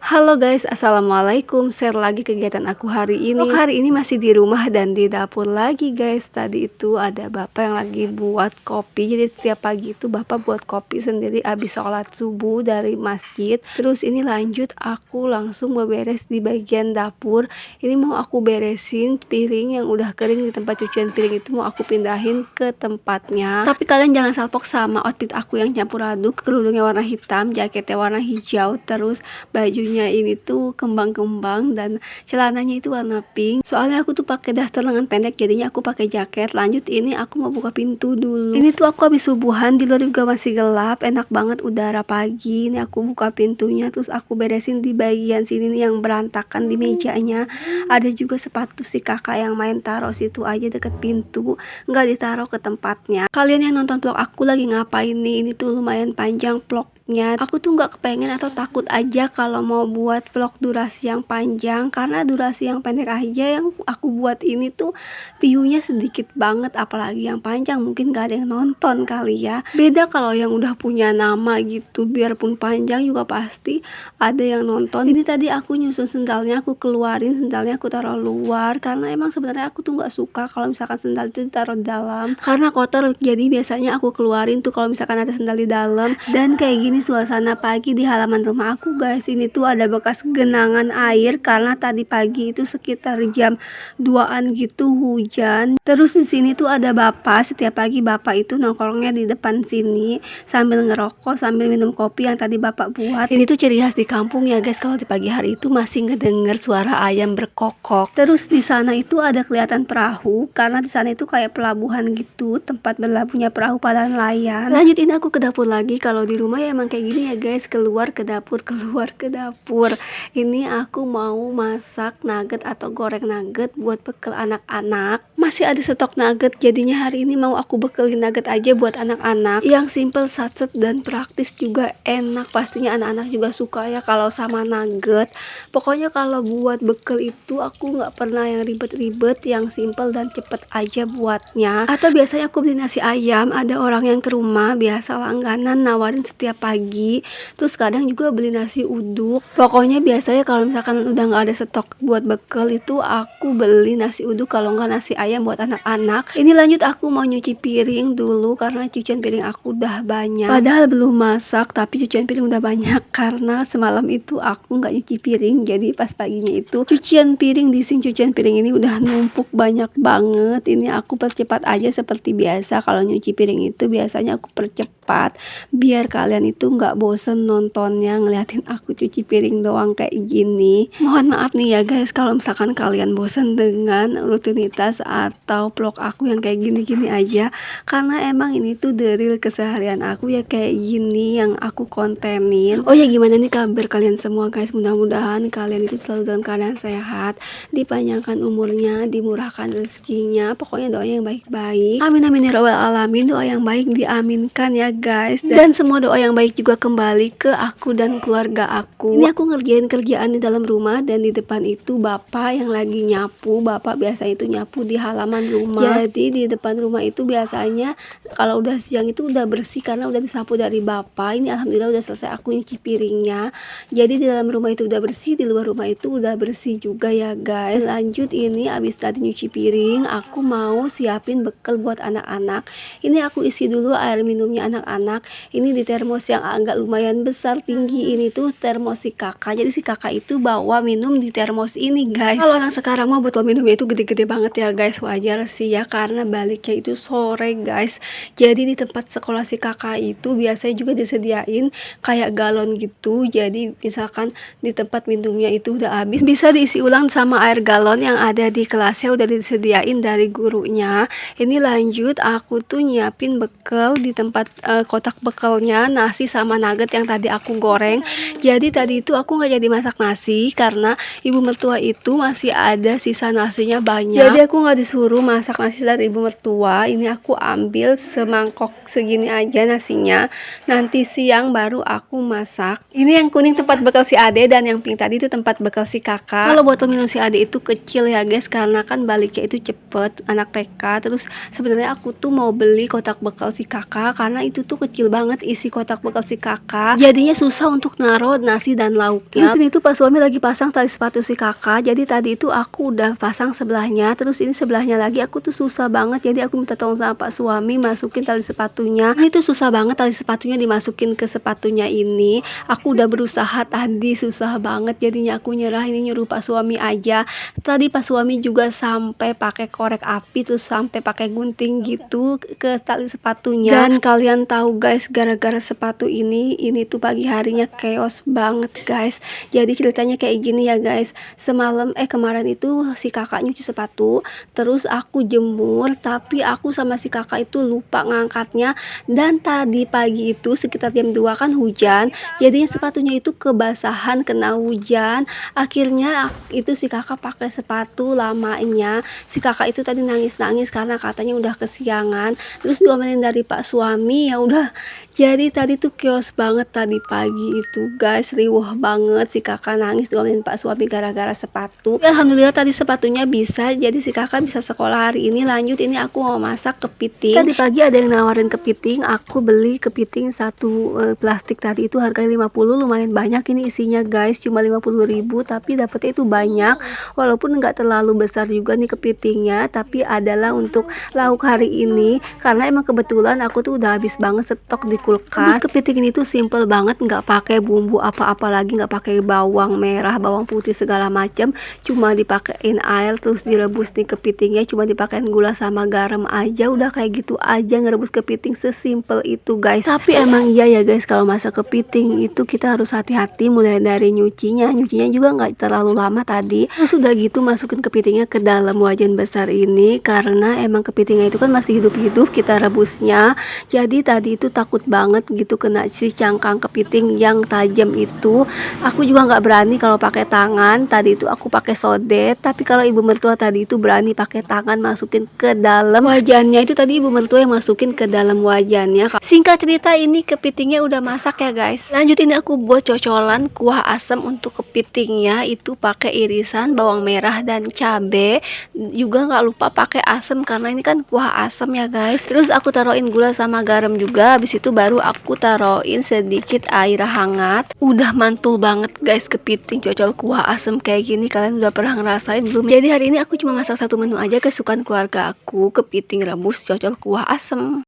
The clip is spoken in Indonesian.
Halo guys, assalamualaikum. Share lagi kegiatan aku hari ini. Hari ini masih di rumah dan di dapur lagi guys. Tadi itu ada bapak yang lagi buat kopi. Jadi setiap pagi itu bapak buat kopi sendiri abis sholat subuh dari masjid. Terus ini lanjut aku langsung beberes di bagian dapur. Ini mau aku beresin piring yang udah kering di tempat cucian piring itu, mau aku pindahin ke tempatnya. Tapi kalian jangan salpok sama outfit aku yang campur aduk. Kerudungnya warna hitam, jaketnya warna hijau, terus bajunya ini tuh kembang-kembang dan celananya itu warna pink. Soalnya aku tuh pakai daster lengan pendek, jadinya aku pakai jaket. Lanjut ini aku mau buka pintu dulu. Ini tuh aku habis subuhan, di luar juga masih gelap, enak banget udara pagi. Ini aku buka pintunya, terus aku beresin di bagian sini nih yang berantakan di mejanya. Ada juga sepatu si kakak yang main taruh situ aja deket pintu, nggak ditaruh ke tempatnya. Kalian yang nonton vlog aku lagi ngapain nih? Ini tuh lumayan panjang vlog. Aku tuh nggak kepengen atau takut aja kalau mau buat vlog durasi yang panjang, karena durasi yang pendek aja yang aku buat ini tuh viewnya sedikit banget, apalagi yang panjang mungkin gak ada yang nonton kali ya. Beda kalau yang udah punya nama gitu, biarpun panjang juga pasti ada yang nonton. Ini tadi aku nyusun sendalnya, aku keluarin sendalnya, aku taruh luar karena emang sebenarnya aku tuh nggak suka kalau misalkan sendal itu ditaruh dalam karena kotor. Jadi biasanya aku keluarin tuh kalau misalkan ada sendal di dalam. Dan kayak gini suasana pagi di halaman rumah aku guys. Ini tuh ada bekas genangan air karena tadi pagi itu sekitar jam 2-an gitu hujan. Terus di sini tuh ada bapak, setiap pagi bapak itu nongkrongnya di depan sini sambil ngerokok sambil minum kopi yang tadi bapak buat. Ini tuh ciri khas di kampung ya guys, kalau di pagi hari itu masih ngedenger suara ayam berkokok. Terus di sana itu ada kelihatan perahu karena di sana itu kayak pelabuhan gitu, tempat berlabuhnya perahu pada nelayan. Lanjut ini aku ke dapur lagi. Kalau di rumah ya emang kayak gini ya guys, keluar ke dapur, keluar ke dapur. Ini aku mau masak nugget atau goreng nugget buat bekal anak-anak. Masih ada stok nugget, jadinya hari ini mau aku bekelin nugget aja buat anak-anak yang simple, satset dan praktis juga enak. Pastinya anak-anak juga suka ya kalau sama nugget. Pokoknya kalau buat bekel itu aku nggak pernah yang ribet-ribet, yang simple dan cepet aja buatnya. Atau biasanya aku beli nasi ayam, ada orang yang ke rumah biasa langganan nawarin setiap pagi. Terus kadang juga beli nasi uduk. Pokoknya biasanya kalau misalkan udah nggak ada stok buat bekal itu aku beli nasi uduk, kalau nggak nasi ayam buat anak-anak. Ini lanjut aku mau nyuci piring dulu karena cucian piring aku udah banyak. Padahal belum masak tapi cucian piring udah banyak karena semalam itu aku nggak nyuci piring. Jadi pas paginya itu cucian piring di sini, cucian piring ini udah numpuk banyak banget. Ini aku percepat aja seperti biasa. Kalau nyuci piring itu biasanya aku percepat biar kalian itu nggak bosen nontonnya ngeliatin aku cuci piring doang kayak gini. Mohon maaf nih ya guys kalau misalkan kalian bosen dengan rutinitas atau vlog aku yang kayak gini-gini aja, karena emang ini tuh real keseharian aku ya kayak gini yang aku kontenin. Oh ya, gimana nih kabar kalian semua guys? Mudah-mudahan kalian itu selalu dalam keadaan sehat, dipanjangkan umurnya, dimurahkan rezekinya, pokoknya doa yang baik-baik. Amin amin ya rabbal alamin. Doa yang baik diaminkan ya guys, dan semua doa yang baik juga kembali ke aku dan keluarga aku. Ini aku ngerjain kerjaan di dalam rumah dan di depan itu bapak yang lagi nyapu. Bapak biasa itu nyapu di halaman rumah. Jadi di depan rumah itu biasanya kalau udah siang itu udah bersih karena udah disapu dari bapak. Ini alhamdulillah udah selesai aku nyuci piringnya. Jadi di dalam rumah itu udah bersih, di luar rumah itu udah bersih juga ya guys. Lanjut ini abis tadi nyuci piring, aku mau siapin bekal buat anak-anak. Ini aku isi dulu air minumnya anak-anak. Ini di termos yang agak lumayan besar tinggi, ini tuh termos si kakak. Jadi si kakak itu bawa minum di termos ini guys. Kalau anak sekarang mah botol minumnya itu gede-gede banget ya guys, wajar sih ya karena baliknya itu sore guys. Jadi di tempat sekolah si kakak itu biasanya juga disediain kayak galon gitu. Jadi misalkan di tempat minumnya itu udah habis, bisa diisi ulang sama air galon yang ada di kelasnya, udah disediain dari gurunya. Ini lanjut aku tuh nyiapin bekal di tempat kotak bekalnya, nasi sama nugget yang tadi aku goreng. Jadi tadi itu aku nggak jadi masak nasi karena ibu mertua itu masih ada sisa nasinya banyak. Jadi aku nggak disuruh masak nasi dari ibu mertua, ini aku ambil semangkok segini aja nasinya. Nanti siang baru aku masak. Ini yang kuning tempat bekal si Ade dan yang pink tadi itu tempat bekal si kakak. Kalau botol minum si Ade itu kecil ya guys, karena kan baliknya itu cepet anak TK. Terus sebenarnya aku tuh mau beli kotak bekal si kakak karena itu tuh kecil banget isi kotak bekal si kakak. Jadinya susah untuk naruh nasi dan lauknya. Terus ini tuh pas suami lagi pasang tali sepatu si kakak. Jadi tadi itu aku udah pasang sebelahnya, terus ini sebelahnya lagi aku tuh susah banget, jadi aku minta tolong sama pak suami masukin tali sepatunya. Ini tuh susah banget tali sepatunya dimasukin ke sepatunya ini. Aku udah berusaha tadi, susah banget, jadinya aku nyerah, ini nyuruh pak suami aja. Tadi pak suami juga sampai pakai korek api, terus sampai pakai gunting gitu ke tali sepatunya. Dan kalian tahu guys, gara-gara sepatu ini tuh pagi harinya chaos banget guys. Jadi ceritanya kayak gini ya guys, kemarin itu si kakak nyuci sepatu, terus aku jemur, tapi aku sama si kakak itu lupa ngangkatnya. Dan tadi pagi itu sekitar jam 2 kan hujan, jadinya sepatunya itu kebasahan kena hujan. Akhirnya itu si kakak pakai sepatu lamanya. Si kakak itu tadi nangis-nangis karena katanya udah kesiangan, terus diomelin dari pak suami. Ya udah, jadi tadi tuh chaos banget tadi pagi itu guys, riuh banget, si kakak nangis diomelin pak suami gara-gara sepatu. Alhamdulillah tadi sepatunya bisa, jadi si kakak bisa sekolah hari ini. Lanjut, ini aku mau masak kepiting. Tadi pagi ada yang nawarin kepiting, aku beli kepiting satu plastik tadi itu harganya 50, lumayan banyak ini isinya guys, cuma 50.000 tapi dapetnya itu banyak. Walaupun nggak terlalu besar juga nih kepitingnya, tapi adalah untuk lauk hari ini karena emang kebetulan aku tuh udah habis banget stok di kulkas. Terus kepiting ini tuh simple banget, nggak pakai bumbu apa-apa lagi, nggak pakai bawang merah, bawang putih segala macam, cuma dipakein air terus direbus nih kepitingnya, cuma dipakein gula sama garam aja, udah kayak gitu aja ngerebus kepiting, sesimpel itu guys. Tapi emang iya ya guys, kalau masak kepiting itu kita harus hati-hati, mulai dari nyucinya juga nggak terlalu lama tadi. Terus udah gitu masukin kepitingnya ke dalam wajan besar ini, karena emang kepitingnya itu kan masih hidup-hidup kita rebusnya. Jadi tadi itu takut banget gitu kena si cangkang kepiting yang tajam itu. Aku juga nggak berani kalau pakai tangan, tadi itu aku pakai sodet, tapi kalau ibu mertua tadi itu berani pakai tangan masukin ke dalam wajannya. Itu tadi ibu mertua yang masukin ke dalam wajannya. Singkat cerita, ini kepitingnya udah masak ya guys. Lanjut, ini aku buat cocolan kuah asam untuk kepitingnya, itu pakai irisan bawang merah dan cabe, juga nggak lupa pakai asam karena ini kan kuah asam ya guys. Terus aku taruhin gula sama garam juga, habis itu baru aku taruhin sedikit air hangat. Udah mantul banget guys kepiting cocol kuah asam kayak gini. Kalian udah pernah ngerasain belum? Jadi hari ini aku cuma masak satu menu aja kesukaan keluarga aku, kepiting rebus cocol kuah asam.